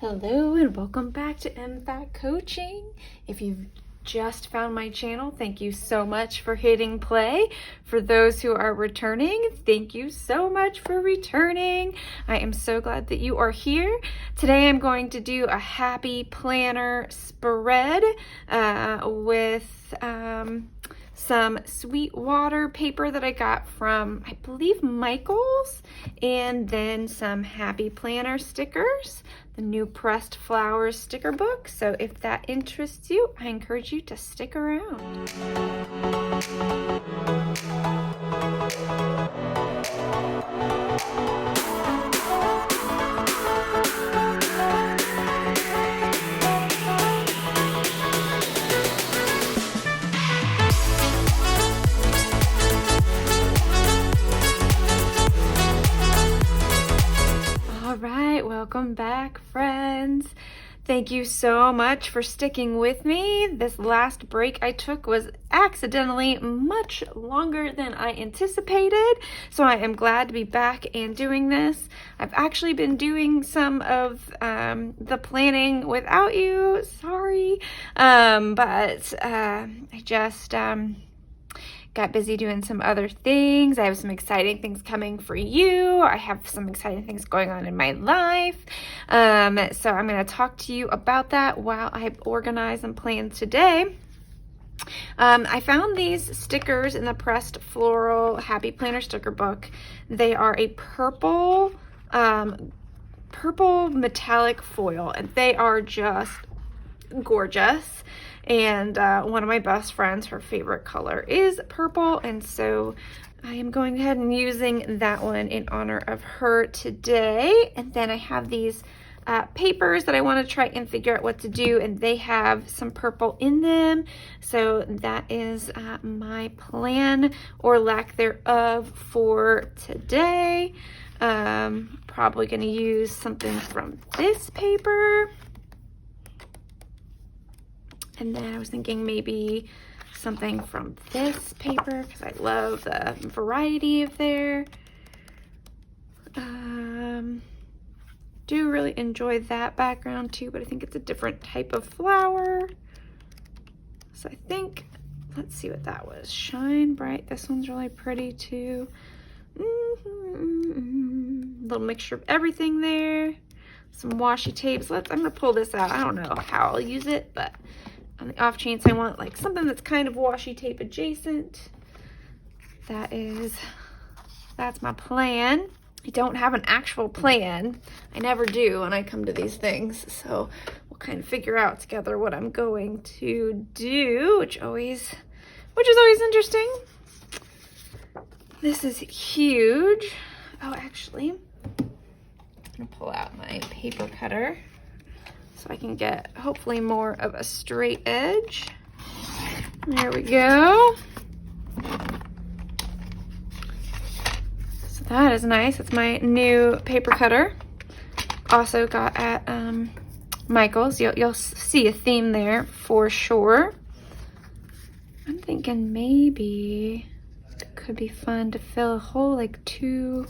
Hello and welcome back to MFAT Coaching. If you've just found my channel, thank you so much for hitting play. For those who are returning, thank you so much for returning. I am so glad that you are here. Today I'm going to do a happy planner spread with some Sweetwater paper that I got from, I believe, Michael's, and then some Happy Planner stickers, the new pressed flowers sticker book. So if that interests you, I encourage you to stick around. Welcome back, friends. Thank you so much for sticking with me. This last break I took was accidentally much longer than I anticipated, so I am glad to be back and doing this. I've actually been doing some of the planning without you, sorry, but I just got busy doing some other things. I have some exciting things coming for you. I have some exciting things going on in my life. So I'm going to talk to you about that while I organize and plan today. I found these stickers in the pressed floral Happy Planner sticker book. They are a purple metallic foil, and they are just gorgeous. And one of my best friends, her favorite color is purple, and so I am going ahead and using that one in honor of her today. And then I have these papers that I want to try and figure out what to do, and they have some purple in them, so that is my plan or lack thereof for today. Probably going to use something from this paper. And then I was thinking maybe something from this paper because I love the variety of there. Do really enjoy that background too, but I think it's a different type of flower. So I think, let's see what that was. Shine Bright. This one's really pretty too. Little mixture of everything there. Some washi tapes. I'm going to pull this out. I don't know how I'll use it, but on the off chance I want like something that's kind of washi tape adjacent, that's my plan. I don't have an actual plan. I never do when I come to these things, so we'll kind of figure out together what I'm going to do, which is always interesting. This is huge. Oh, actually, I'm gonna pull out my paper cutter so I can get hopefully more of a straight edge. There we go. So that is nice. It's my new paper cutter. Also got at Michael's. You'll see a theme there for sure. I'm thinking maybe it could be fun to fill a whole like two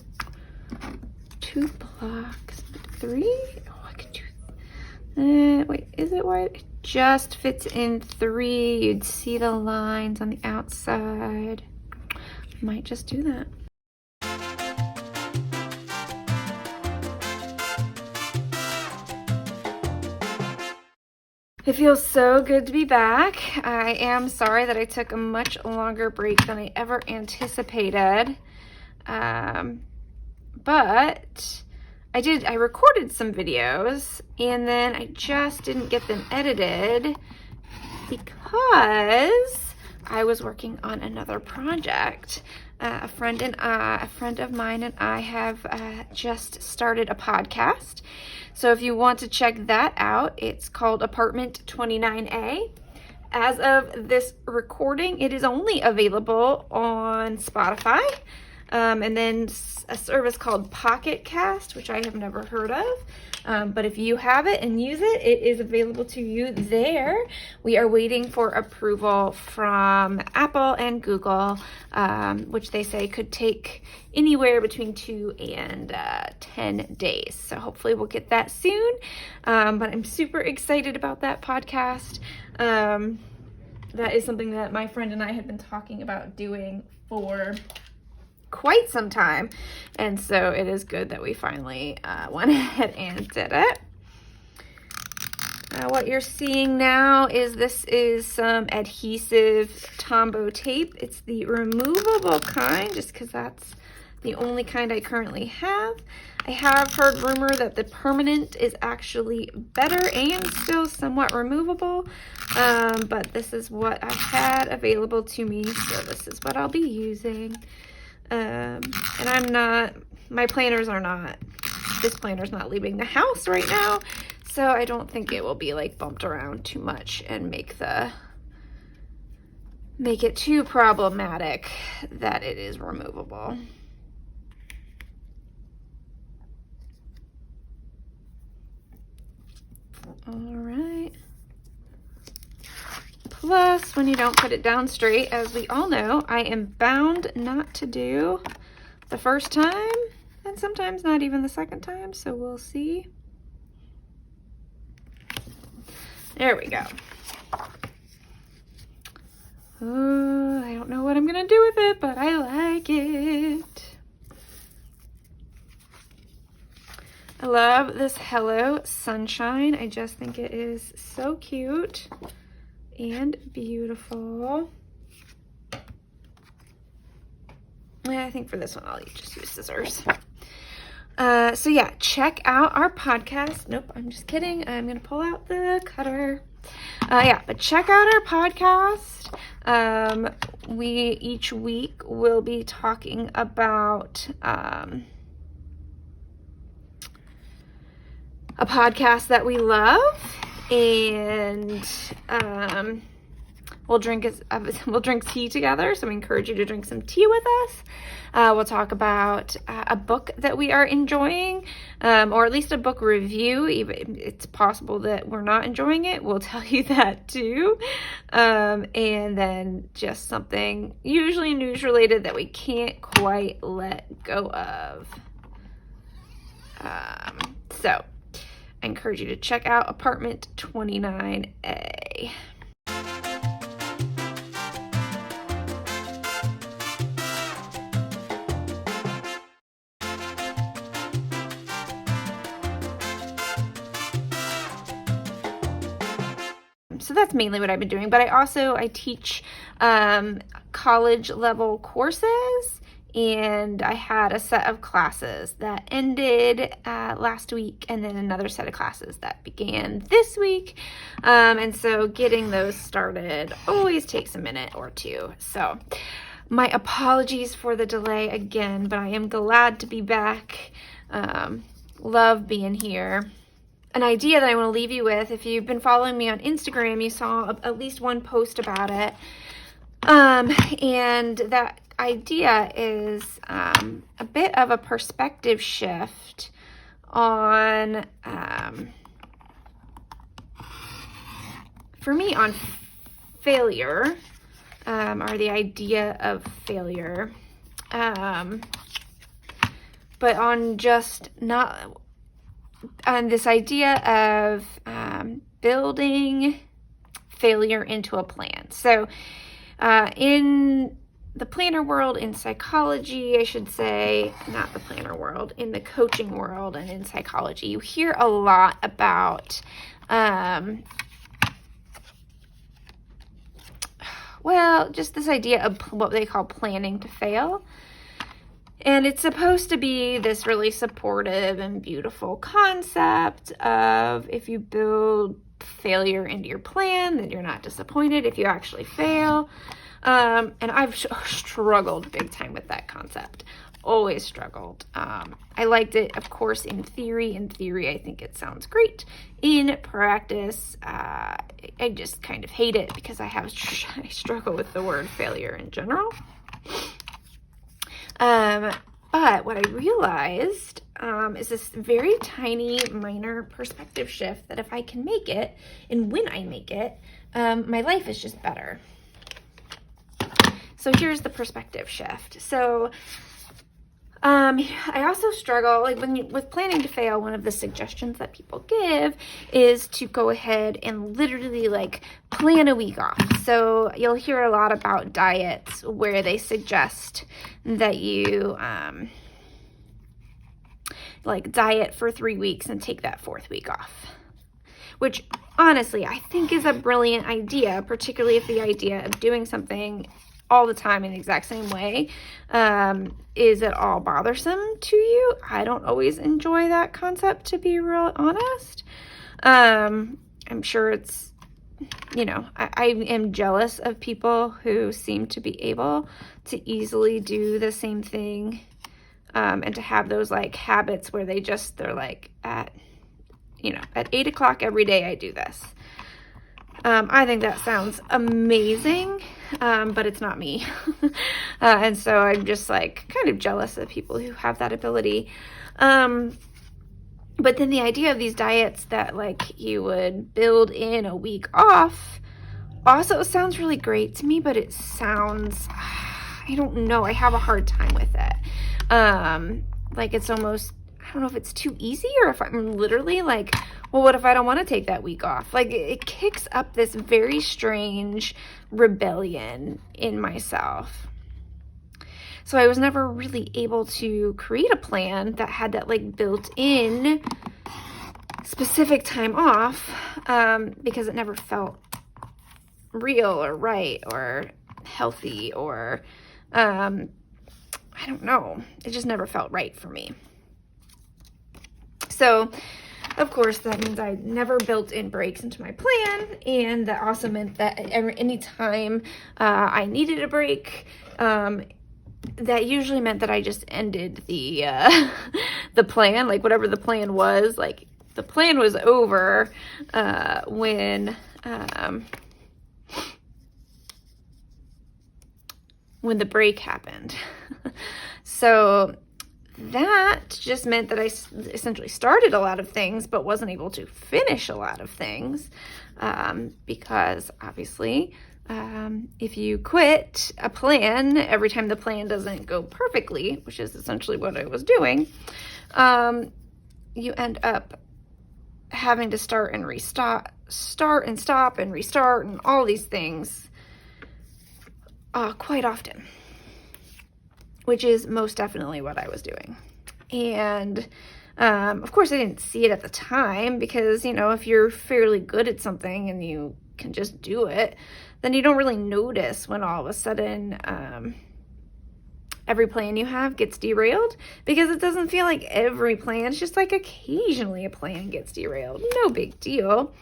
blocks, 3. Oh, I could do. Wait, is it wide? It just fits in 3. You'd see the lines on the outside. Might just do that. It feels so good to be back. I am sorry that I took a much longer break than I ever anticipated. But I recorded some videos and then I just didn't get them edited because I was working on another project. A friend of mine and I have just started a podcast. So if you want to check that out, it's called Apartment 29A. As of this recording, it is only available on Spotify. and then a service called Pocket Cast, which I have never heard of. But if you have it and use it, it is available to you there. We are waiting for approval from Apple and Google, which they say could take anywhere between 2 and 10 days. So hopefully we'll get that soon. But I'm super excited about that podcast. That is something that my friend and I have been talking about doing for quite some time, and so it is good that we finally went ahead and did it. What you're seeing now is this is some adhesive Tombow tape. It's the removable kind, just because that's the only kind I currently have. I have heard rumor that the permanent is actually better and still somewhat removable, but this is what I had available to me, so this is what I'll be using. And my planners are not, this planner's not leaving the house right now, so I don't think it will be like bumped around too much and make it too problematic that it is removable. All right. Plus, when you don't put it down straight, as we all know, I am bound not to do the first time, and sometimes not even the second time, so we'll see. There we go. Oh, I don't know what I'm gonna do with it, but I like it. I love this Hello Sunshine. I just think it is so cute and beautiful. Yeah, I think for this one I'll just use scissors. So yeah, check out our podcast. Nope, I'm just kidding. I'm gonna pull out the cutter. But check out our podcast. We each week will be talking about a podcast that we love, and we'll drink tea together, so we encourage you to drink some tea with us. We'll talk about a book that we are enjoying, or at least a book review. Even it's possible that we're not enjoying it, we'll tell you that too. And then just something usually news related that we can't quite let go of. So I encourage you to check out Apartment 29A. So that's mainly what I've been doing, but I teach college level courses, and I had a set of classes that ended last week, and then another set of classes that began this week. And so getting those started always takes a minute or two. So my apologies for the delay again, but I am glad to be back. Love being here. An idea that I want to leave you with, if you've been following me on Instagram, you saw at least one post about it. And that idea is a bit of a perspective shift on, for me, on failure, or the idea of failure, but on just not, on this idea of building failure into a plan. So in the planner world, in psychology, I should say, not the planner world, in the coaching world and in psychology, you hear a lot about, just this idea of what they call planning to fail. And it's supposed to be this really supportive and beautiful concept of, if you build failure into your plan, then you're not disappointed if you actually fail. And I've struggled big time with that concept. Always struggled. I liked it, of course, in theory. In theory, I think it sounds great. In practice, I just kind of hate it because I struggle with the word failure in general. But what I realized is this very tiny, minor perspective shift that if I can make it, and when I make it, my life is just better. So here's the perspective shift. So I also struggle, like with planning to fail, one of the suggestions that people give is to go ahead and literally like plan a week off. So you'll hear a lot about diets where they suggest that you like diet for 3 weeks and take that 4th week off, which honestly I think is a brilliant idea, particularly if the idea of doing something all the time in the exact same way is at all bothersome to you. I don't always enjoy that concept, to be real honest. I'm sure it's, you know, I am jealous of people who seem to be able to easily do the same thing and to have those like habits where they're like at 8 o'clock every day I do this. I think that sounds amazing, but it's not me. And so I'm just like kind of jealous of people who have that ability. But then the idea of these diets that like you would build in a week off also sounds really great to me, but it sounds, I don't know, I have a hard time with it. Like it's almost, I don't know if it's too easy or if I'm literally like, well, what if I don't want to take that week off? Like it kicks up this very strange rebellion in myself. So I was never really able to create a plan that had that like built in specific time off because it never felt real or right or healthy or I don't know. It just never felt right for me. So of course, that means I never built in breaks into my plan, and that also meant that anytime I needed a break, that usually meant that I just ended the the plan, like whatever the plan was. Like the plan was over when the break happened. So that just meant that I essentially started a lot of things, but wasn't able to finish a lot of things because obviously if you quit a plan every time the plan doesn't go perfectly, which is essentially what I was doing, you end up having to start and restart, start and stop and restart and all these things quite often, which is most definitely what I was doing. And of course I didn't see it at the time because, you know, if you're fairly good at something and you can just do it, then you don't really notice when all of a sudden every plan you have gets derailed, because it doesn't feel like every plan. It's just like occasionally a plan gets derailed. No big deal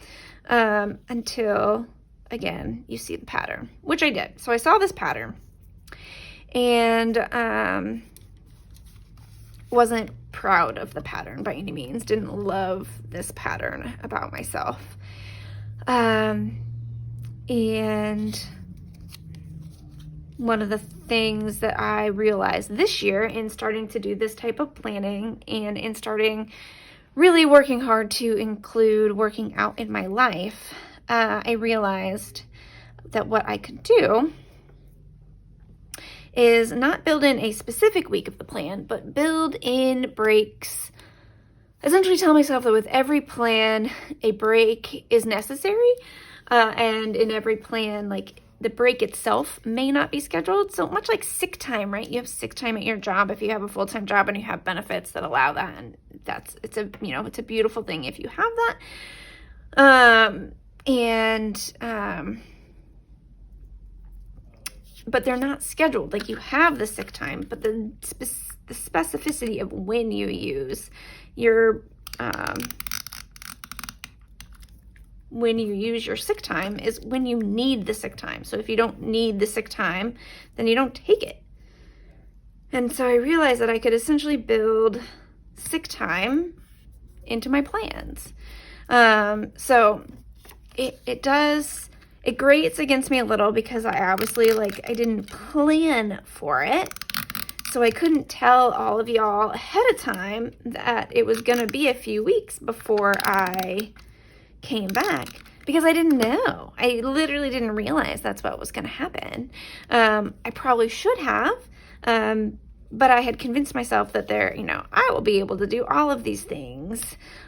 until, again, you see the pattern, which I did. So I saw this pattern and wasn't proud of the pattern by any means. Didn't love this pattern about myself. And one of the things that I realized this year in starting to do this type of planning and in starting really working hard to include working out in my life, I realized that what I could do is not build in a specific week of the plan, but build in breaks. Essentially tell myself that with every plan, a break is necessary. And in every plan, like the break itself may not be scheduled. So much like sick time, right? You have sick time at your job if you have a full-time job and you have benefits that allow that. And it's a beautiful thing if you have that. But they're not scheduled. Like you have the sick time, but the specificity of when you use your sick time is when you need the sick time. So if you don't need the sick time, then you don't take it. And so I realized that I could essentially build sick time into my plans. So it grates against me a little because I obviously I didn't plan for it. So I couldn't tell all of y'all ahead of time that it was going to be a few weeks before I came back, because I didn't know. I literally didn't realize that's what was going to happen. I probably should have, but I had convinced myself that I will be able to do all of these things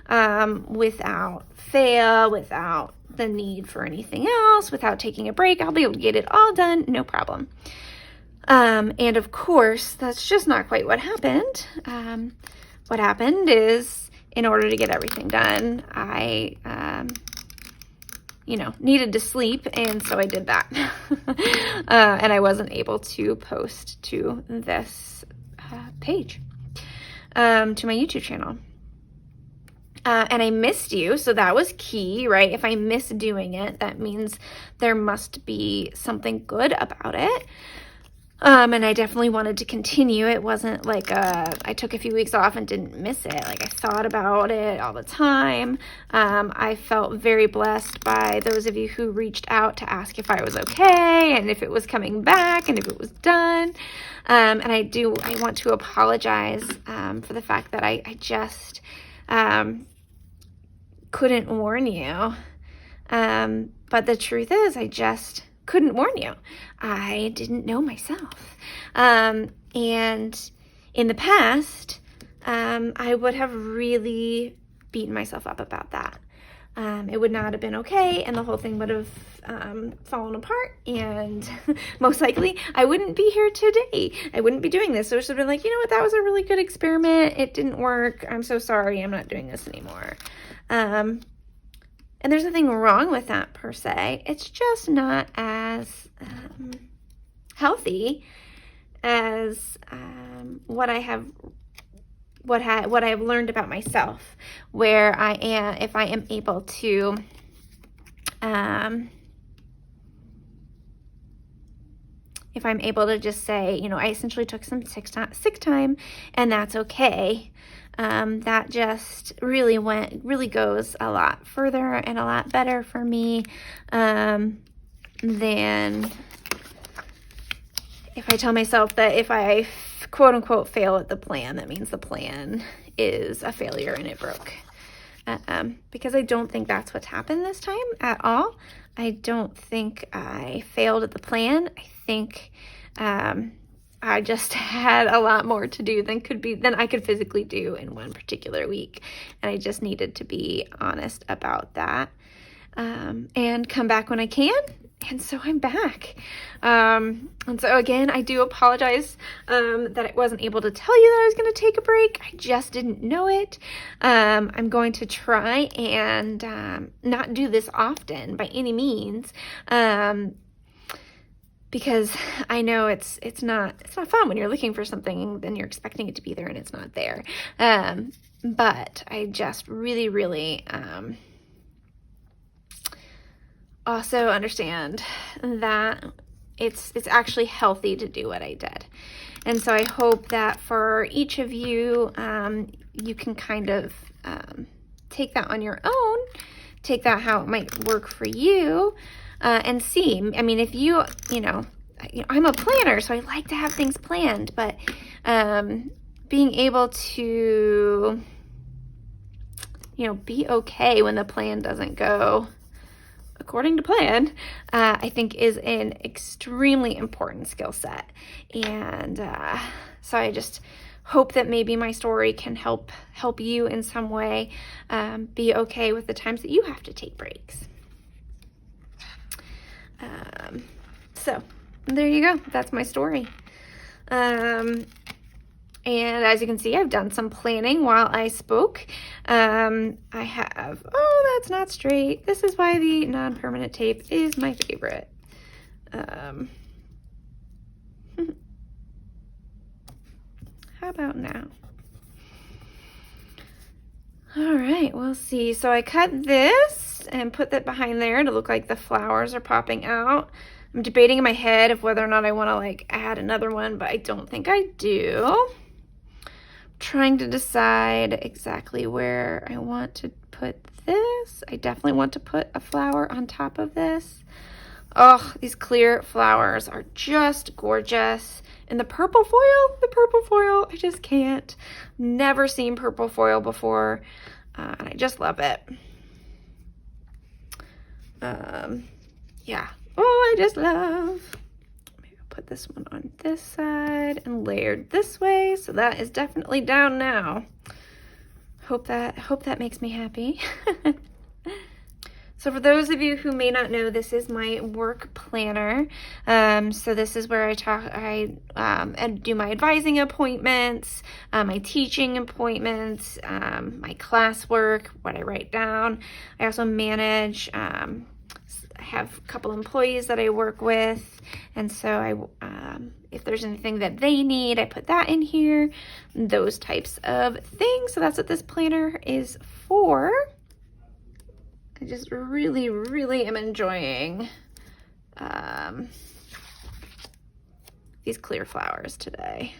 without fail, without the need for anything else, without taking a break. I'll be able to get it all done, no problem. And of course, that's just not quite what happened. What happened is, in order to get everything done, I needed to sleep, and so I did that. And I wasn't able to post to this page, to my YouTube channel. And I missed you, so that was key, right? If I miss doing it, that means there must be something good about it. And I definitely wanted to continue. It wasn't like I took a few weeks off and didn't miss it. Like, I thought about it all the time. I felt very blessed by those of you who reached out to ask if I was okay and if it was coming back and if it was done. And I want to apologize for the fact that I just couldn't warn you. But the truth is, I just couldn't warn you. I didn't know myself. And in the past, I would have really beaten myself up about that. It would not have been okay, and the whole thing would have fallen apart, and most likely I wouldn't be here today. I wouldn't be doing this. So it would have been like, you know what, that was a really good experiment. It didn't work. I'm so sorry. I'm not doing this anymore. And there's nothing wrong with that per se. It's just not as healthy as what I've learned about myself, where if I am able to if I'm able to just say, I essentially took some sick time, and that's okay. That just really goes a lot further and a lot better for me than if I tell myself that if I quote unquote fail at the plan, that means the plan is a failure and it broke. Because I don't think that's what's happened this time at all. I don't think I failed at the plan. I think I just had a lot more to do than I could physically do in one particular week. And I just needed to be honest about that, and come back when I can. And so I'm back. And so again, I do apologize that I wasn't able to tell you that I was going to take a break. I just didn't know it. I'm going to try and not do this often by any means. Because I know it's not fun when you're looking for something, then you're expecting it to be there and it's not there. But I just really, really also understand that it's actually healthy to do what I did. And so I hope that for each of you, you can kind of take that on your own, take that how it might work for you. And see, I mean, if I'm a planner, so I like to have things planned, but being able to, be okay when the plan doesn't go according to plan, I think is an extremely important skill set. And so I just hope that maybe my story can help you in some way be okay with the times that you have to take breaks. So there you go. That's my story. And as you can see, I've done some planning while I spoke. I have, that's not straight. This is why the non-permanent tape is my favorite. How about now? All right, we'll see. So I cut this and put that behind there to look like the flowers are popping out. I'm debating in my head of whether or not I want to add another one, but I don't think I do. I'm trying to decide exactly where I want to put this. I definitely want to put a flower on top of this. Oh, these clear flowers are just gorgeous. And the purple foil, I just can't. Never seen purple foil before, and I just love it. Yeah. Oh, I just love. Maybe I'll put this one on this side and layered this way. So that is definitely down now. Hope that makes me happy. So for those of you who may not know, this is my work planner. So this is where I do my advising appointments, my teaching appointments, my classwork, what I write down. I also manage, I have a couple employees that I work with. And so if there's anything that they need, I put that in here, those types of things. So that's what this planner is for. I just really, really am enjoying these clear flowers today.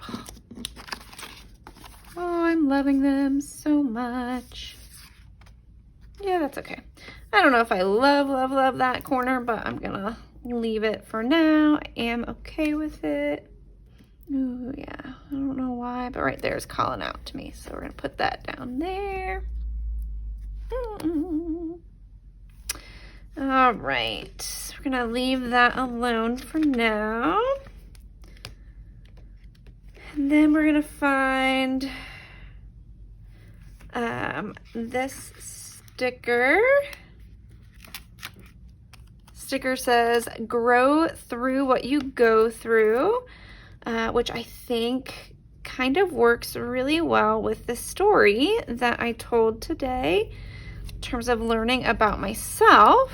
Oh, I'm loving them so much. Yeah, that's okay. I don't know if I love that corner, but I'm gonna leave it for now. I am okay with it. Ooh, yeah, I don't know why, but right there is calling out to me. So we're gonna put that down there. All right, so we're gonna leave that alone for now. And then we're gonna find this sticker. Sticker says, grow through what you go through. Which I think kind of works really well with the story that I told today in terms of learning about myself.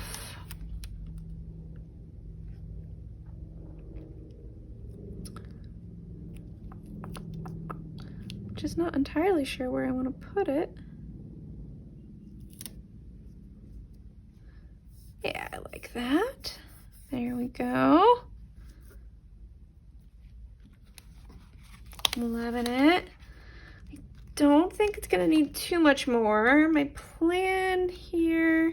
Just not entirely sure where I want to put it. Yeah, I like that. There we go. Loving it. I don't think it's gonna need too much more. My plan here,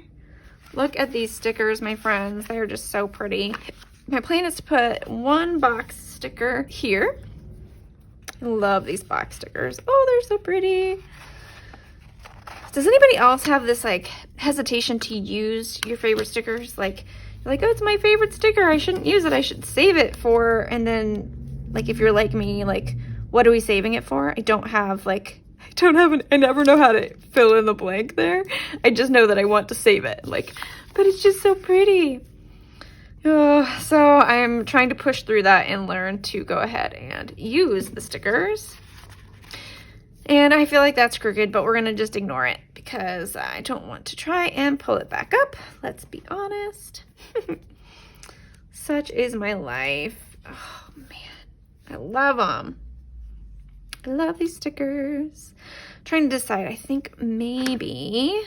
look at these stickers, my friends. They're just so pretty. My plan is to put one box sticker here. I love these box stickers. Oh, they're so pretty. Does anybody else have this like hesitation to use your favorite stickers? Like, you're like, oh, it's my favorite sticker. I shouldn't use it. I should save it for, and then like, if you're like me, like, what are we saving it for? I never know how to fill in the blank there. I just know that I want to save it. Like, but it's just so pretty. Oh, so I'm trying to push through that and learn to go ahead and use the stickers. And I feel like that's crooked, but we're gonna just ignore it because I don't want to try and pull it back up. Let's be honest. Such is my life. Oh man, I love them. I love these stickers. I'm trying to decide. I think maybe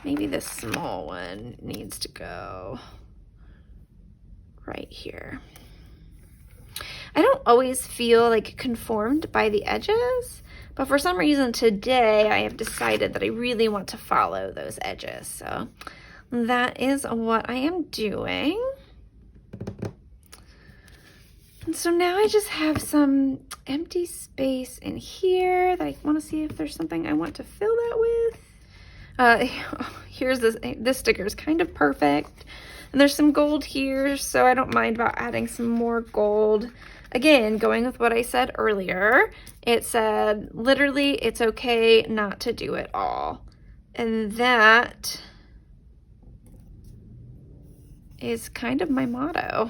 this small one needs to go right here. I don't always feel like conformed by the edges, but for some reason today I have decided that I really want to follow those edges. So that is what I am doing. And so now I just have some empty space in here that I want to see if there's something I want to fill that with. Here's this sticker is kind of perfect. And there's some gold here, so I don't mind about adding some more gold. Again, going with what I said earlier, it said, literally, it's okay not to do it all. And that is kind of my motto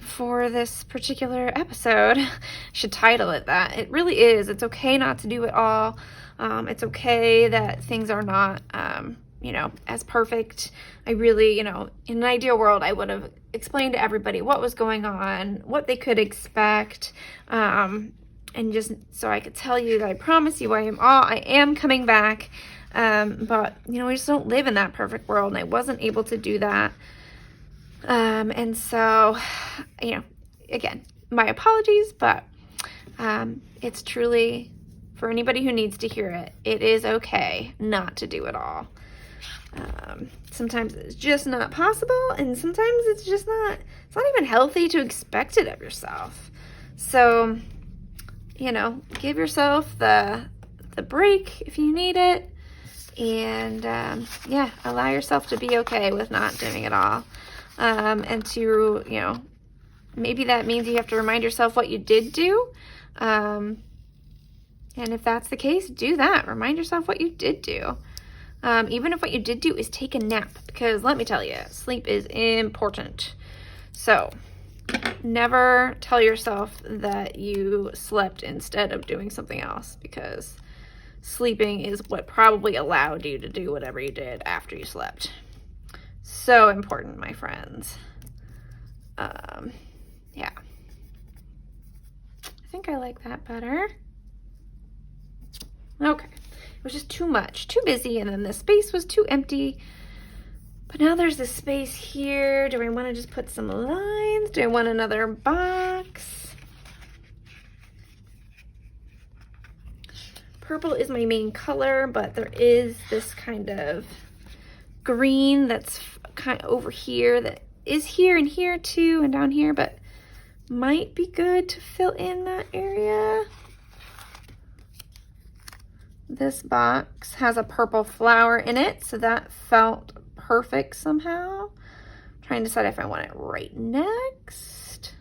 for this particular episode. I should title it that. It really is. It's okay not to do it all. It's okay that things are not, as perfect. I really, in an ideal world, I would have explained to everybody what was going on, what they could expect, and just so I could tell you that I promise you I am coming back. But, we just don't live in that perfect world, and I wasn't able to do that. And so, again, my apologies, but it's truly For anybody who needs to hear it, it is okay not to do it all. Sometimes it's just not possible, and sometimes it's not even healthy to expect it of yourself. So, you know, give yourself the break if you need it, and yeah, allow yourself to be okay with not doing it all. And to, you know, maybe that means you have to remind yourself what you did do. And if that's the case, do that. Remind yourself what you did do. Even if what you did do is take a nap, because let me tell you, sleep is important. So never tell yourself that you slept instead of doing something else, because sleeping is what probably allowed you to do whatever you did after you slept. So important, my friends. Yeah. I think I like that better. Okay. It was just too much, too busy, and then the space was too empty. But now there's this space here. Do I want to just put some lines? Do I want another box? Purple is my main color, but there is this kind of green that's kind of over here that is here and here too and down here, but might be good to fill in that area. This box has a purple flower in it, so that felt perfect somehow. I'm trying to decide if I want it right next.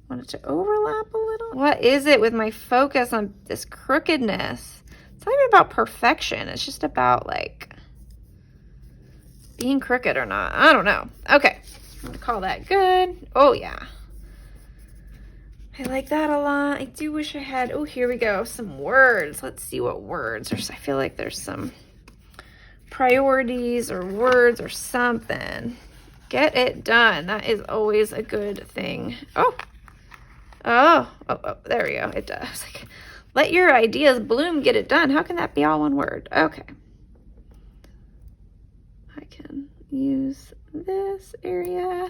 Want it to overlap a little. What is it with my focus on this crookedness? It's not even about perfection. It's just about like being crooked or not. I don't know. Okay, I'm gonna call that good. Oh yeah. I like that a lot. I do wish I had, oh, here we go, some words. Let's see what words. I feel like there's some priorities or words or something. Get it done. That is always a good thing. Oh, there we go. It does. Like, let your ideas bloom, get it done. How can that be all one word? Okay. I can use this area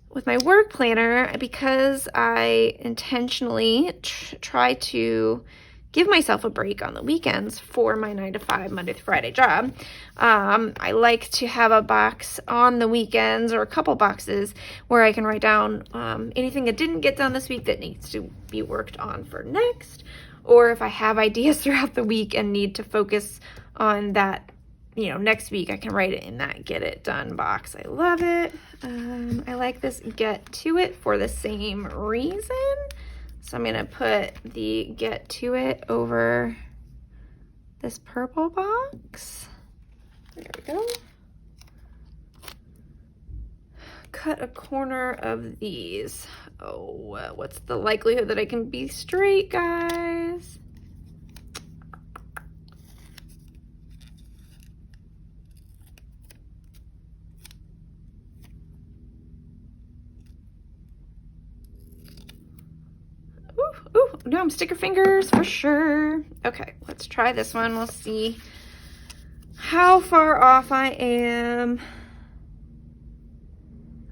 with my work planner, because I intentionally try to give myself a break on the weekends for my 9-to-5 Monday through Friday job. I like to have a box on the weekends, or a couple boxes, where I can write down anything that didn't get done this week that needs to be worked on for next, or if I have ideas throughout the week and need to focus on that, you know, next week, I can write it in that get it done box. I love it. I like this get to it for the same reason. So I'm going to put the get to it over this purple box. There we go. Cut a corner of these. Oh, what's the likelihood that I can be straight, guys? Ooh, no, I'm sticker fingers for sure. Okay, let's try this one. We'll see how far off I am.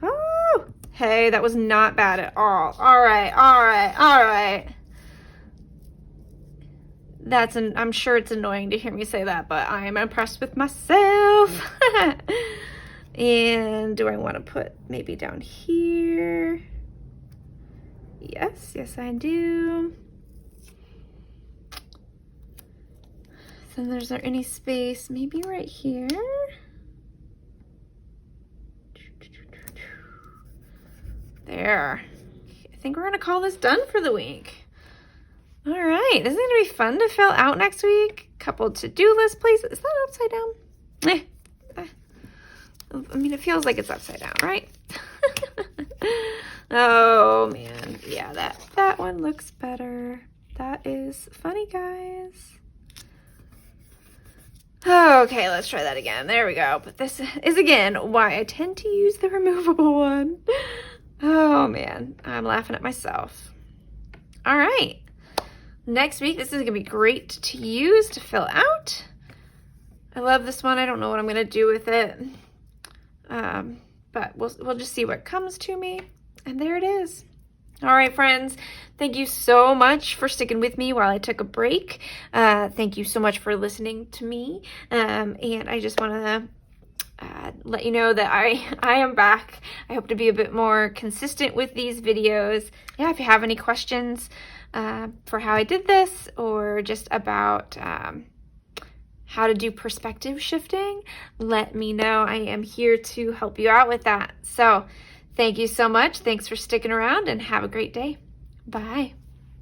Oh, hey, that was not bad at all. All right. I'm sure it's annoying to hear me say that, but I am impressed with myself. And do I want to put maybe down here? Yes, I do. So is there any space? Maybe right here. There. I think we're gonna call this done for the week. All right, isn't it gonna be fun to fill out next week? Couple to-do list places. Is that upside down? I mean, it feels like it's upside down, right? Oh man, yeah, that one looks better. That is funny, guys. Okay, let's try that again. There we go. But this is again why I tend to use the removable one. Oh man, I'm laughing at myself. All right, next week, this is gonna be great to use to fill out. I love this one. I don't know what I'm gonna do with it, but we'll just see what comes to me. And there it is. All right, friends, Thank you so much for sticking with me while I took a break. Thank you so much for listening to me. And I just want to let you know that I am back. I hope to be a bit more consistent with these videos. Yeah, if you have any questions for how I did this, or just about how to do perspective shifting, let me know. I am here to help you out with that. So thank you so much. Thanks for sticking around, and have a great day. Bye.